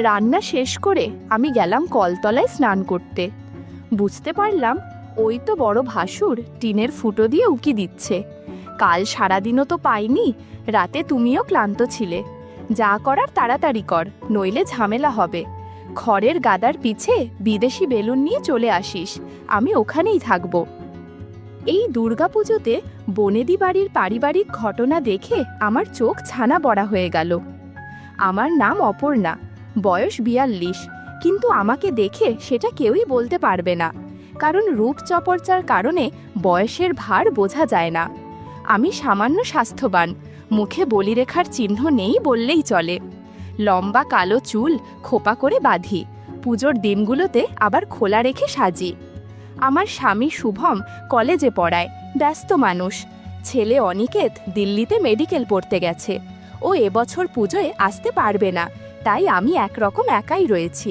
রান্না শেষ করে আমি গেলাম কলতলায় স্নান করতে। বুঝতে পারলাম ওই তো বড় ভাসুর টিনের ফুটো দিয়ে উকি দিচ্ছে। কাল সারাদিনও তো পাইনি, রাতে তুমিও ক্লান্ত ছিলে। যা করার তাড়াতাড়ি কর, নইলে ঝামেলা হবে। খড়ের গাদার পিছে বিদেশি বেলুন নিয়ে চলে আসিস, আমি ওখানেই থাকব। এই দুর্গাপুজোতে বনেদি বাড়ির পারিবারিক ঘটনা দেখে আমার চোখ ছানা বড়া হয়ে গেল। আমার নাম অপর্ণা, বয়স ৪২, কিন্তু আমাকে দেখে সেটা কেউই বলতে পারবে না, কারণ রূপচর্চার কারণে বয়সের ভার বোঝা যায় না। আমি সামান্য স্বাস্থ্যবান, মুখে বলিরেখার চিহ্ন নেই বললেই চলে। লম্বা কালো চুল খোপা করে বাঁধি, পুজোর দিনগুলোতে আবার খোলা রেখে সাজি। আমার স্বামী শুভম কলেজে পড়ায়, ব্যস্ত মানুষ। ছেলে অনিকেত দিল্লিতে মেডিকেল পড়তে গেছে। ও এবছর পুজোয় আসতে পারবে না, তাই আমি একরকম একাই রয়েছি।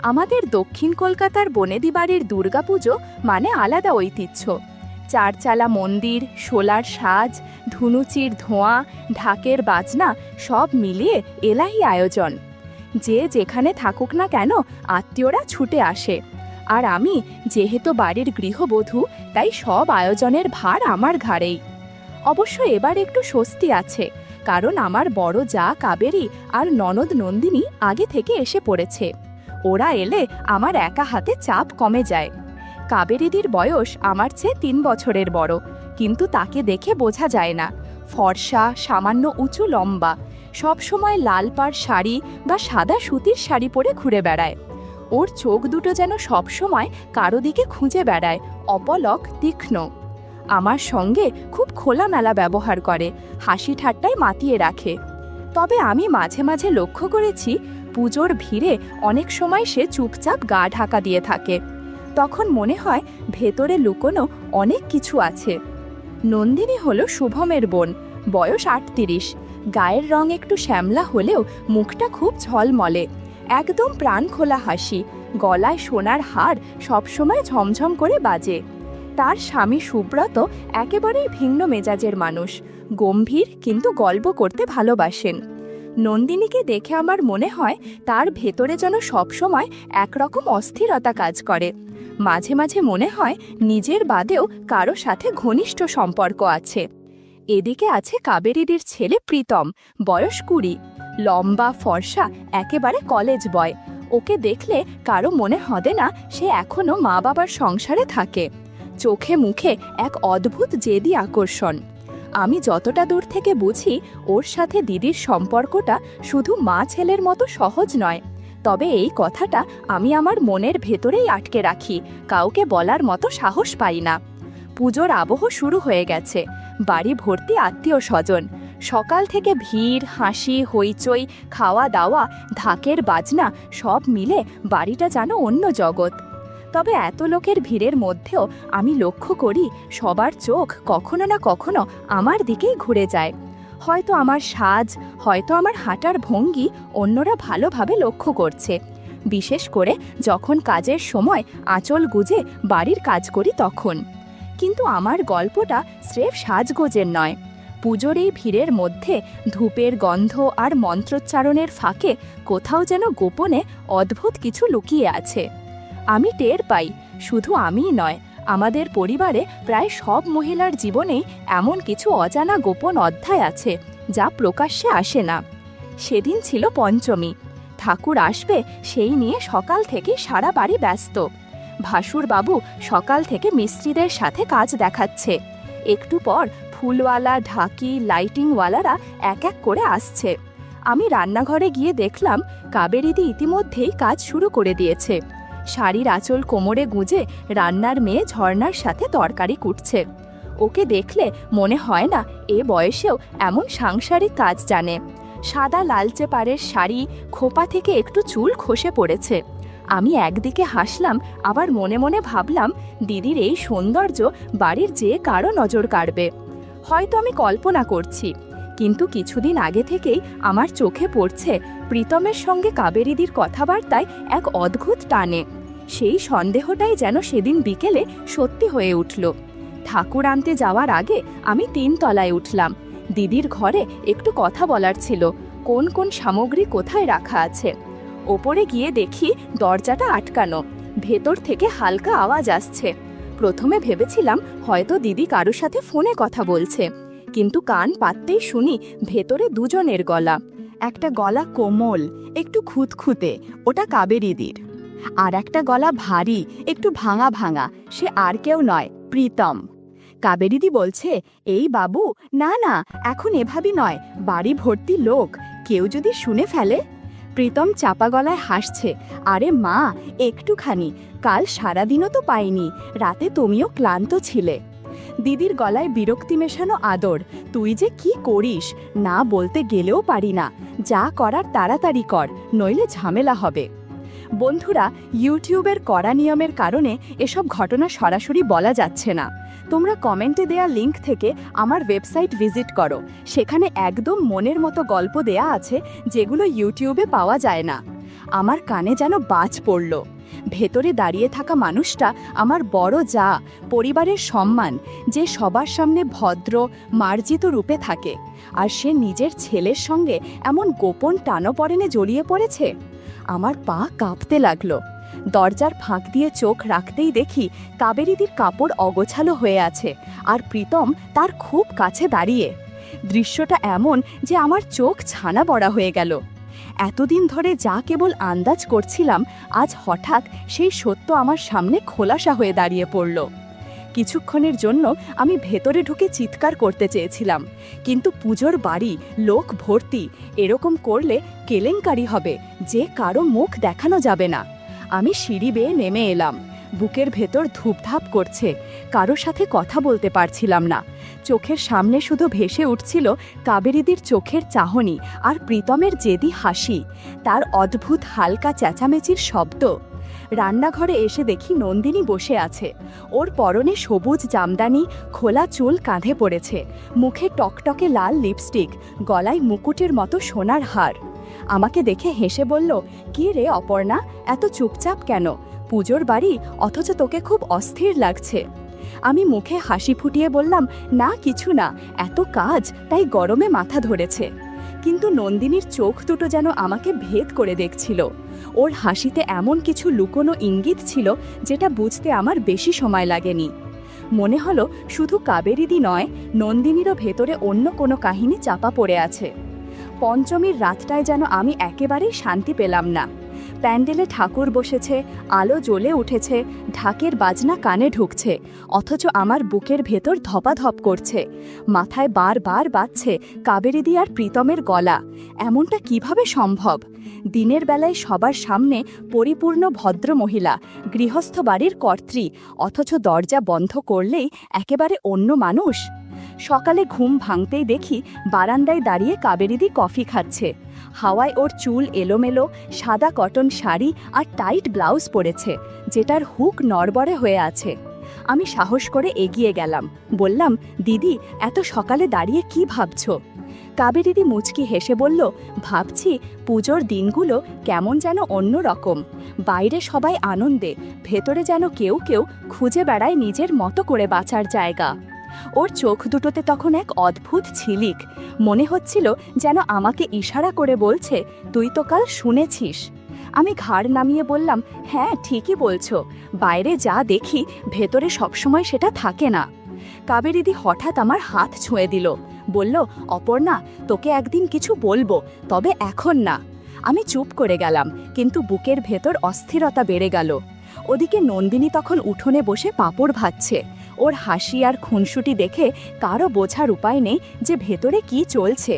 আমাদের দক্ষিণ কলকাতার বনেদি বাড়ির দুর্গাপুজো মানে আলাদা ঐতিহ্য। চারচালা মন্দির, শোলার সাজ, ধুনুচির ধোঁয়া, ঢাকের বাজনা সব মিলিয়ে এলাহি আয়োজন। যে যেখানে থাকুক না কেন আত্মীয়রা ছুটে আসে। আর আমি যেহেতু বাড়ির গৃহবধূ, তাই সব আয়োজনের ভার আমার ঘাড়েই। অবশ্য এবার একটু স্বস্তি আছে, কারণ আমার বড় জা কাবেরী আর ননদ নন্দিনী আগে থেকে এসে পড়েছে। ওরা এলে আমার একা হাতে চাপ কমে যায়। কাবেরীদির বয়স আমার চেয়ে ৩ বছরের বড়, কিন্তু তাকে দেখে বোঝা যায় না। ফর্সা, সামান্য উঁচু লম্বা, সবসময় লাল পাড় শাড়ি বা সাদা সুতির শাড়ি পরে ঘুরে বেড়ায়। ওর চোখ দুটো যেন সবসময় কারো দিকে খুঁজে বেড়ায়, অপলক, তীক্ষ্ণ। আমার সঙ্গে খুব খোলামেলা ব্যবহার করে, হাসি ঠাট্টায় মাতিয়ে রাখে। তবে আমি মাঝে মাঝে লক্ষ্য করেছি, পুজোর ভিড়ে অনেক সময় সে চুপচাপ গা ঢাকা দিয়ে থাকে। তখন মনে হয় ভেতরে লুকোনো অনেক কিছু আছে। নন্দিনী হলো শুভমের বোন, বয়স ৩৮। গায়ের রং একটু শ্যামলা হলেও মুখটা খুব ঝলমলে, একদম প্রাণ খোলা হাসি। গলায় সোনার হার সবসময় ঝমঝম করে বাজে। তার স্বামী সুব্রত একেবারেই ভিন্ন মেজাজের মানুষ, গম্ভীর কিন্তু গল্প করতে ভালোবাসেন। নন্দিনীকে দেখে আমার মনে হয় তার ভেতরে যেন সবসময় একরকম অস্থিরতা কাজ করে। মাঝে মাঝে মনে হয় নিজের বাদেও কারো সাথে ঘনিষ্ঠ সম্পর্ক আছে। এদিকে আছে কাবেরীদির ছেলে প্রীতম, বয়স ২০, লম্বা, ফর্সা, একেবারে কলেজ বয়। ওকে দেখলে কারো মনে হবে না সে এখনো মা বাবার সংসারে থাকে। চোখে মুখে এক অদ্ভুত জেদি আকর্ষণ। আমি যতটা দূর থেকে বুঝি, ওর সাথে দিদির সম্পর্কটা শুধু মা ছেলের মতো সহজ নয়। তবে এই কথাটা আমি আমার মনের ভেতরেই আটকে রাখি, কাউকে বলার মতো সাহস পাই না। পুজোর আবহ শুরু হয়ে গেছে, বাড়ি ভর্তি আত্মীয় স্বজন। সকাল থেকে ভিড়, হাসি, হইচই, খাওয়া দাওয়া, ঢাকের বাজনা সব মিলে বাড়িটা যেন অন্য জগৎ। তবে এত লোকের ভিড়ের মধ্যেও আমি লক্ষ্য করি সবার চোখ কখনো না কখনো আমার দিকেই ঘুরে যায়। হয়তো আমার সাজ, হয়তো আমার হাঁটার ভঙ্গি অন্যরা ভালোভাবে লক্ষ্য করছে, বিশেষ করে যখন কাজের সময় আঁচল গুজে বাড়ির কাজ করি তখন। কিন্তু আমার গল্পটা স্রেফ সাজগোজের নয়। পুজোর এই ভিড়ের মধ্যে ধূপের গন্ধ আর মন্ত্রোচ্চারণের ফাঁকে কোথাও যেন গোপনে অদ্ভুত কিছু লুকিয়ে আছে। আমি টের পাই, শুধু আমিই নয়, আমাদের পরিবারে প্রায় সব মহিলার জীবনেই এমন কিছু অজানা গোপন অধ্যায় আছে যা প্রকাশ্যে আসে না। সেদিন ছিল পঞ্চমী, ঠাকুর আসবে সেই নিয়ে সকাল থেকে সারা বাড়ি ব্যস্ত। ভাসুর বাবু সকাল থেকে মিস্ত্রিদের সাথে কাজ দেখাচ্ছে। একটু পর ফুলওয়ালা, ঢাকি, লাইটিংওয়ালারা এক এক করে আসছে। আমি রান্নাঘরে গিয়ে দেখলাম কাবেরীদি ইতিমধ্যেই কাজ শুরু করে দিয়েছে। শাড়ির আঁচল কোমরে গুঁজে রান্নার মেয়ে ঝর্ণার সাথে তরকারি কুটছে। ওকে দেখলে মনে হয় না এ বয়সেও এমন সাংসারিক কাজ জানে। সাদা লালচে পাড়ের শাড়ি, খোপা থেকে একটু চুল খসে পড়েছে। আমি একদিকে হাসলাম, আবার মনে মনে ভাবলাম দিদির এই সৌন্দর্য বাড়ির যে কারো নজর কাড়বে। হয়তো আমি কল্পনা করছি, কিন্তু কিছুদিন আগে থেকেই আমার চোখে পড়ছে প্রীতমের সঙ্গে কাবেরীদির কথাবার্তায় এক অদ্ভুত টানে। সেই সন্দেহটাই যেন সেদিন বিকেলে সত্যি হয়ে উঠল। ঠাকুর আনতে যাওয়ার আগে আমি ৩ তলায় উঠলাম। দিদির ঘরে একটু কথা বলার ছিল, কোন কোন সামগ্রী কোথায় রাখা আছে। ওপরে গিয়ে দেখি দরজাটা আটকানো, ভেতর থেকে হালকা আওয়াজ আসছে। প্রথমে ভেবেছিলাম হয়তো দিদি কারোর সাথে ফোনে কথা বলছে, কিন্তু কান পাততেই শুনি ভেতরে দুজনের গলা। একটা গলা কোমল, একটু খুঁতখুঁতে, ওটা কাবেরীদির। আর একটা গলা ভারী, একটু ভাঙা ভাঙা, সে আর কেউ নয়, প্রীতম। কাবেরীদি বলছে, এই বাবু, না না, এখন এভাবেই নয়, বাড়ি ভর্তি লোক, কেউ যদি শুনে ফেলে। প্রীতম চাপা গলায় হাসছে, আরে মা, একটুখানি, কাল সারাদিনও তো পাইনি, রাতে তুমিও ক্লান্ত ছিলে। দিদির গলায় বিরক্তি মেশানো আদর, তুই যে কি করিস, না বলতে গেলেও পারি না, যা করার তাড়াতাড়ি কর, নইলে ঝামেলা হবে। বন্ধুরা, ইউটিউবের কড়া নিয়মের কারণে এসব ঘটনা সরাসরি বলা যাচ্ছে না। তোমরা কমেন্টে দেয়া লিংক থেকে আমার ওয়েবসাইট ভিজিট করো, সেখানে একদম মনের মতো গল্প দেয়া আছে যেগুলো ইউটিউবে পাওয়া যায় না। আমার কানে যেন বাজ পড়ল। ভেতরে দাঁড়িয়ে থাকা মানুষটা আমার বড় যা, পরিবারের সম্মান, যে সবার সামনে ভদ্র মার্জিত রূপে থাকে, আর সে নিজের ছেলের সঙ্গে এমন গোপন টানাপড়েনে জড়িয়ে পড়েছে। আমার পা কাঁপতে লাগলো। দরজার ফাঁক দিয়ে চোখ রাখতেই দেখি কাবেরীদির কাপড় অগোছালো হয়ে আছে, আর প্রীতম তার খুব কাছে দাঁড়িয়ে। দৃশ্যটা এমন যে আমার চোখ ছানা বড়া হয়ে গেল। এতদিন ধরে যা কেবল আন্দাজ করছিলাম, আজ হঠাৎ সেই সত্য আমার সামনে খোলাসা হয়ে দাঁড়িয়ে পড়ল। কিছুক্ষণের জন্য আমি ভেতরে ঢুকে চিৎকার করতে চেয়েছিলাম, কিন্তু পুজোর বাড়ি, লোক ভর্তি, এরকম করলে কেলেঙ্কারি হবে, যে কারো মুখ দেখানো যাবে না। আমি সিঁড়ি বেয়ে নেমে এলাম। বুকের ভেতর ধূপধাপ করছে, কারো সাথে কথা বলতে পারছিলাম না। চোখের সামনে শুধু ভেসে উঠছিল কাবেরীদির চোখের চাহনি আর প্রীতমের জেদি হাসি, তার অদ্ভুত হালকা চেঁচামেচির শব্দ। রান্নাঘরে এসে দেখি নন্দিনী বসে আছে। ওর পরনে সবুজ জামদানি, খোলা চুল কাঁধে পড়েছে, মুখে টকটকে লাল লিপস্টিক, গলায় মুকুটের মতো সোনার হার। আমাকে দেখে হেসে বলল, কি রে অপর্ণা, এত চুপচাপ কেন? পুজোর বাড়ি, অথচ তোকে খুব অস্থির লাগছে। আমি মুখে হাসি ফুটিয়ে বললাম, না কিছু না, এত কাজ, তাই গরমে মাথা ধরেছে। কিন্তু নন্দিনীর চোখ দুটো যেন আমাকে ভেদ করে দেখছিল। ওর হাসিতে এমন কিছু লুকোনো ইঙ্গিত ছিল যেটা বুঝতে আমার বেশি সময় লাগেনি। মনে হলো শুধু কাবেরীদি নয়, নন্দিনীরও ভেতরে অন্য কোনো কাহিনী চাপা পড়ে আছে। পঞ্চমীর রাতটায় যেন আমি একেবারেই শান্তি পেলাম না। প্যান্ডেলে ঠাকুর বসেছে, আলো জ্বলে উঠেছে, ঢাকের বাজনা কানে ঢুকছে, অথচ আমার বুকের ভেতর ধপাধপ করছে। মাথায় বারবার বাজছে কাবেরীদি আর প্রীতমের গলা। এমনটা কিভাবে সম্ভব? দিনের বেলায় সবার সামনে পরিপূর্ণ ভদ্র মহিলা, গৃহস্থ বাড়ির কর্ত্রী, অথচ দরজা বন্ধ করলেই একেবারে অন্য মানুষ। সকালে ঘুম ভাঙতেই দেখি বারান্দায় দাঁড়িয়ে কাবেরীদি কফি খাচ্ছে। হাওয়ায় ওর চুল এলোমেলো, সাদা কটন শাড়ি আর টাইট ব্লাউজ পরেছে, যেটার হুক নড়বড়ে হয়ে আছে। আমি সাহস করে এগিয়ে গেলাম, বললাম, দিদি, এত সকালে দাঁড়িয়ে কি ভাবছো? কাবেরীদি মুচকি হেসে বলল, ভাবছি পুজোর দিনগুলো কেমন যেন অন্য রকম। বাইরে সবাই আনন্দে, ভেতরে যেন কেউ কেউ খুঁজে বেড়ায় নিজের মতো করে বাঁচার জায়গা। ওর চোখ দুটোতে তখন এক অদ্ভুত ঝিলিক, মনে হচ্ছিল যেন আমাকে ইশারা করে বলছে, তুই তো কাল শুনেছিস। আমি ঘাড় নামিয়ে বললাম, হ্যাঁ ঠিকই বলছো, বাইরে যা দেখি ভেতরে সবসময় সেটা থাকে না। কাবেরীদি হঠাৎ আমার হাত ছুঁয়ে দিল, বলল, অপর্ণা, তোকে একদিন কিছু বলবো, তবে এখন না। আমি চুপ করে গেলাম, কিন্তু বুকের ভেতর অস্থিরতা বেড়ে গেল। ওদিকে নন্দিনী তখন উঠোনে বসে পাঁপড় ভাজছে। ওর হাসি আর খুনসুটি দেখে কারও বোঝার উপায় নেই যে ভেতরে কি চলছে।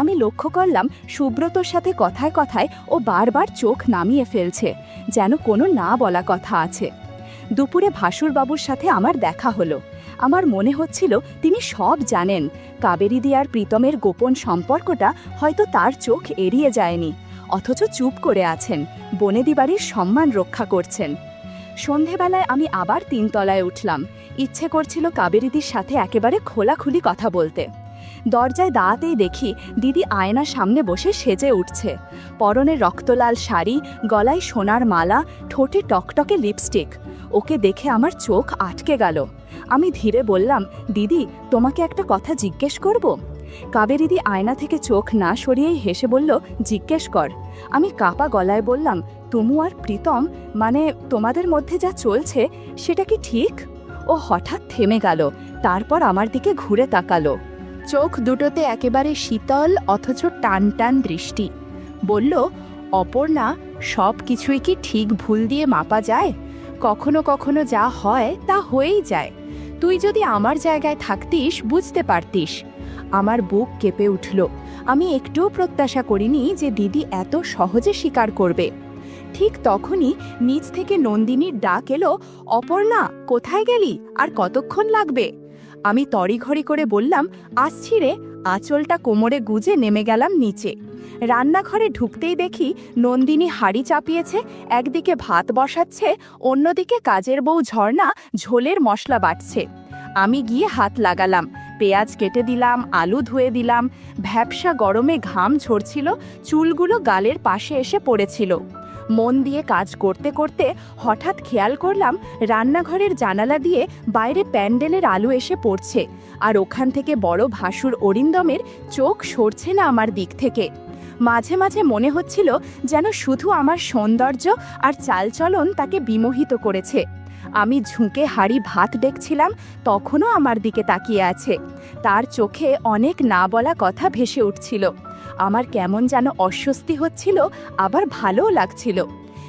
আমি লক্ষ্য করলাম সুব্রতর সাথে কথায় কথায় ও বারবার চোখ নামিয়ে ফেলছে, যেন কোনো না বলা কথা আছে। দুপুরে ভাসুরবাবুর সাথে আমার দেখা হলো। আমার মনে হচ্ছিল তিনি সব জানেন। কাবেরীদি আর প্রীতমের গোপন সম্পর্কটা হয়তো তার চোখ এড়িয়ে যায়নি, অথচ চুপ করে আছেন, বনেদি বাড়ির সম্মান রক্ষা করছেন। সন্ধেবেলায় আমি আবার 3 তলায় উঠলাম। ইচ্ছে করছিল কাবেরীদির সাথে একেবারে খোলাখুলি কথা বলতে। দরজায় দাঁড়াতেই দেখি দিদি আয়নার সামনে বসে সেজে উঠছে। পরনে রক্তলাল শাড়ি, গলায় সোনার মালা, ঠোঁটে টকটকে লিপস্টিক। ওকে দেখে আমার চোখ আটকে গেল। আমি ধীরে বললাম, দিদি, তোমাকে একটা কথা জিজ্ঞেস করব? কাবেরীদি আয়না থেকে চোখ না সরিয়েই হেসে বলল, জিজ্ঞেস কর। আমি কাপা গলায় বললাম, তুমু আর প্রীতম, মানে তোমাদের মধ্যে যা চলছে সেটা কি ঠিক? ও হঠাৎ থেমে গেল, তারপর আমার দিকে ঘুরে তাকালো। চোখ দুটোতে একেবারে শীতল অথচ টান টান দৃষ্টি। বলল, অপর্ণা, সব কিছুই কি ঠিক ভুল দিয়ে মাপা যায়? কখনো কখনো যা হয় তা হয়েই যায়। তুই যদি আমার জায়গায় থাকতিস বুঝতে পারতিস। আমার বুক কেঁপে উঠল। আমি একটুও প্রত্যাশা করিনি যে দিদি এত সহজে স্বীকার করবে। ঠিক তখনই নিচ থেকে নন্দিনীর ডাক এলো, অপর্ণা, কোথায় গেলি? আর কতক্ষণ লাগবে? আমি তড়িঘড়ি করে বললাম, আসছি রে। আঁচলটা কোমরে গুজে নেমে গেলাম নিচে। রান্নাঘরে ঢুকতেই দেখি নন্দিনী হাঁড়ি চাপিয়েছে, একদিকে ভাত বসাচ্ছে, অন্যদিকে কাজের বউ ঝর্ণা ঝোলের মশলা বাটছে। আমি গিয়ে হাত লাগালাম, পেঁয়াজ কেটে দিলাম, আলু ধুয়ে দিলাম। ভ্যাপসা গরমে ঘাম ঝরছিল, চুলগুলো গালের পাশে এসে পড়েছিল। মন দিয়ে কাজ করতে করতে হঠাৎ খেয়াল করলাম রান্নাঘরের জানালা দিয়ে বাইরে প্যান্ডেলের আলো এসে পড়ছে, আর ওখান থেকে বড় ভাসুর অরিন্দমের চোখ সরছে না আমার দিক থেকে। মাঝে মাঝে মনে হচ্ছিল যেন শুধু আমার সৌন্দর্য আর চালচলন তাকে বিমোহিত করেছে। আমি ঝুঁকে হাঁড়ি ভাত দেখছিলাম, তখনও আমার দিকে তাকিয়ে আছে। তার চোখে অনেক না বলা কথা ভেসে উঠছিল। আমার কেমন যেন অস্বস্তি হচ্ছিল, আবার ভালোও লাগছিল।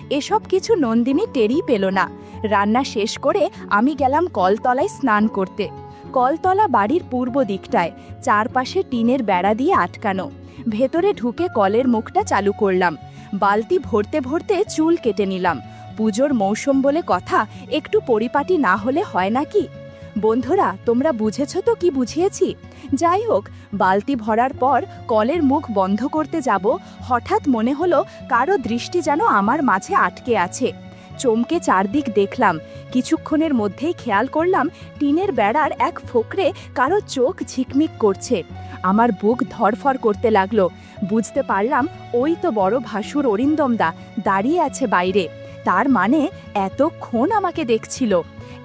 এসব কিছু নন্দিনী টেরই পেল না। রান্না শেষ করে আমি গেলাম কলতলায় স্নান করতে। কলতলা বাড়ির পূর্ব দিকটায়, চারপাশে টিনের বেড়া দিয়ে আটকানো। ভেতরে ঢুকে কলের মুখটা চালু করলাম। বালতি ভরতে ভরতে চুল কেটে নিলাম। পুজোর মৌসুম বলে কথা, একটু পরিপাটি না হলে হয় নাকি? বন্ধুরা, তোমরা বুঝেছ তো কি বুঝিয়েছি? যাই হোক, বালতি ভরার পর কলের মুখ বন্ধ করতে যাব, হঠাৎ মনে হলো কারো দৃষ্টি যেন আমার মাঝে আটকে আছে। চমকে চারদিক দেখলাম। কিছুক্ষণের মধ্যেই খেয়াল করলাম টিনের বেড়ার এক ফোকরে কারো চোখ ঝিকমিক করছে। আমার বুক ধরফর করতে লাগলো। বুঝতে পারলাম ওই তো বড় ভাসুর অরিন্দমদা দাঁড়িয়ে আছে বাইরে। তার মানে এতক্ষণ আমাকে দেখছিল।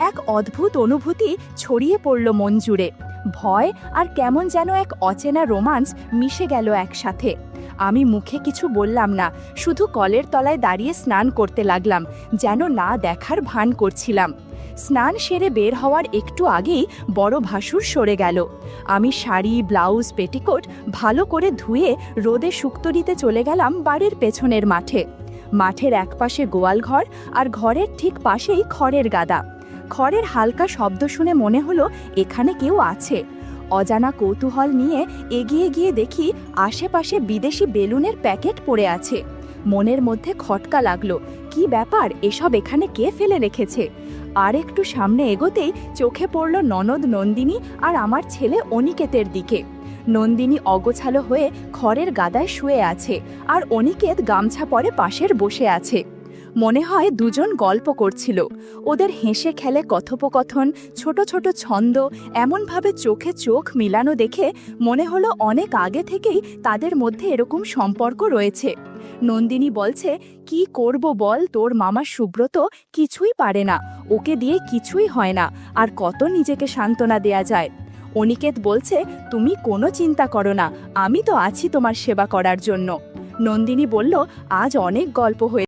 এক অদ্ভুত অনুভূতি ছড়িয়ে পড়ল মন জুড়ে। ভয় আর কেমন যেন এক অচেনা রোমান্স মিশে গেল একসাথে। আমি মুখে কিছু বললাম না, শুধু কলের তলায় দাঁড়িয়ে স্নান করতে লাগলাম, যেন না দেখার ভান করছিলাম। স্নান সেরে বের হওয়ার একটু আগেই বড় ভাসুর সরে গেল। আমি শাড়ি, ব্লাউজ, পেটিকোট ভালো করে ধুয়ে রোদে শুক্তো দিতে চলে গেলাম বাড়ির পেছনের মাঠে। মাঠের একপাশে গোয়াল ঘর, আর ঘরের ঠিক পাশেই খড়ের গাদা। খড়ের হালকা শব্দ শুনে মনে হলো এখানে কেউ আছে। অজানা কৌতূহল নিয়ে এগিয়ে গিয়ে দেখি আশেপাশে বিদেশি বেলুনের প্যাকেট পড়ে আছে। মনের মধ্যে খটকা লাগলো, কি ব্যাপার, এসব এখানে কে ফেলে রেখেছে? আর একটু সামনে এগোতেই চোখে পড়ল ননদ নন্দিনী আর আমার ছেলে অনিকেতের দিকে। নন্দিনী অগোছালো হয়ে খড়ের গাদায় শুয়ে আছে, আর অনিকেত গামছা পরে পাশের বসে আছে। মনে হয় দুজন গল্প করছিল। ওদের হেসে খেলে কথোপকথন, ছোট ছোট ছন্দ, এমনভাবে চোখে চোখ মিলানো দেখে মনে হলো অনেক আগে থেকেই তাদের মধ্যে এরকম সম্পর্ক রয়েছে। নন্দিনী বলছে, কি করব বল, তোর মামা সুব্রত কিছুই পারে না, ওকে দিয়ে কিছুই হয় না, আর কত নিজেকে সান্ত্বনা দেয়া যায়। অনিকেত বলছে, তুমি কোনো চিন্তা করো না, আমি তো আছি তোমার সেবা করার জন্য। নন্দিনী বলল, আজ অনেক গল্প হয়ে